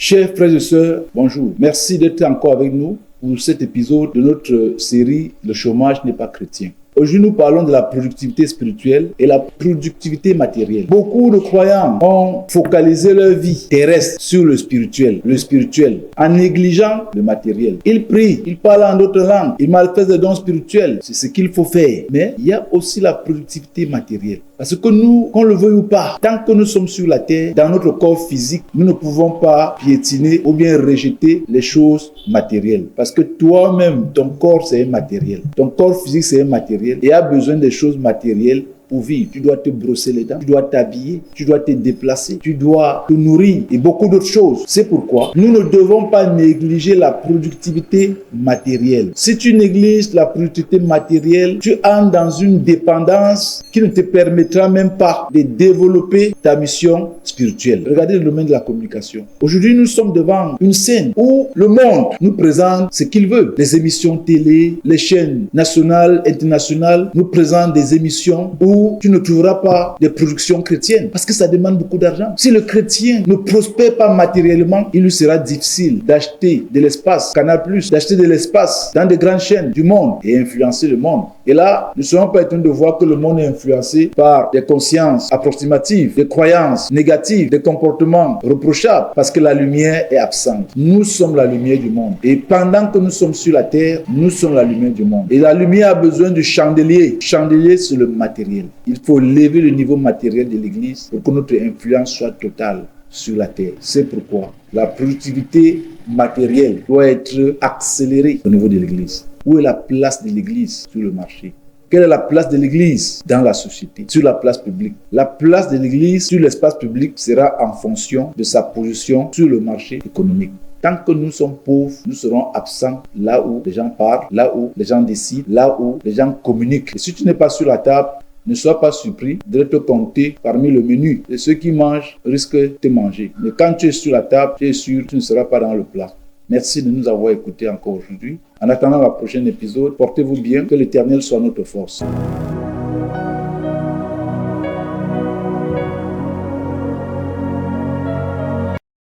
Chers frères et sœurs, bonjour. Merci d'être encore avec nous pour cet épisode de notre série « Le chômage n'est pas chrétien ». Aujourd'hui, nous parlons de la productivité spirituelle et la productivité matérielle. Beaucoup de croyants ont focalisé leur vie terrestre sur le spirituel, en négligeant le matériel. Ils prient, ils parlent en d'autres langues, ils manifestent des dons spirituels. C'est ce qu'il faut faire. Mais il y a aussi la productivité matérielle. Parce que nous, qu'on le veuille ou pas, tant que nous sommes sur la terre, dans notre corps physique, nous ne pouvons pas piétiner ou bien rejeter les choses matérielles. Parce que toi-même, ton corps, c'est un matériel. Ton corps physique, c'est un matériel et a besoin des choses matérielles pour vivre. Tu dois te brosser les dents, tu dois t'habiller, tu dois te déplacer, tu dois te nourrir et beaucoup d'autres choses. C'est pourquoi nous ne devons pas négliger la productivité matérielle. Si tu négliges la productivité matérielle, tu entres dans une dépendance qui ne te permettra même pas de développer ta mission spirituelle. Regardez le domaine de la communication. Aujourd'hui, nous sommes devant une scène où le monde nous présente ce qu'il veut. Les émissions télé, les chaînes nationales, internationales nous présentent des émissions où tu ne trouveras pas de production chrétienne parce que ça demande beaucoup d'argent. Si le chrétien ne prospère pas matériellement, il lui sera difficile d'acheter de l'espace, Canal+, d'acheter de l'espace dans des grandes chaînes du monde et influencer le monde. Et là, nous ne serons pas étonnés de voir que le monde est influencé par des consciences approximatives, des croyances négatives, des comportements reprochables parce que la lumière est absente. Nous sommes la lumière du monde. Et pendant que nous sommes sur la terre, nous sommes la lumière du monde. Et la lumière a besoin de chandelier. Chandelier, c'est le matériel. Il faut lever le niveau matériel de l'Église pour que notre influence soit totale sur la terre. C'est pourquoi la productivité matérielle doit être accélérée au niveau de l'Église. Où est la place de l'Église sur le marché? Quelle est la place de l'Église dans la société, sur la place publique? La place de l'Église sur l'espace public sera en fonction de sa position sur le marché économique. Tant que nous sommes pauvres, nous serons absents là où les gens parlent, là où les gens décident, là où les gens communiquent. Et si tu n'es pas sur la table, ne sois pas surpris de te compter parmi le menu. Et ceux qui mangent risquent de te manger. Mais quand tu es sur la table, tu es sûr que tu ne seras pas dans le plat. Merci de nous avoir écoutés encore aujourd'hui. En attendant le prochain épisode, portez-vous bien, que l'Éternel soit notre force.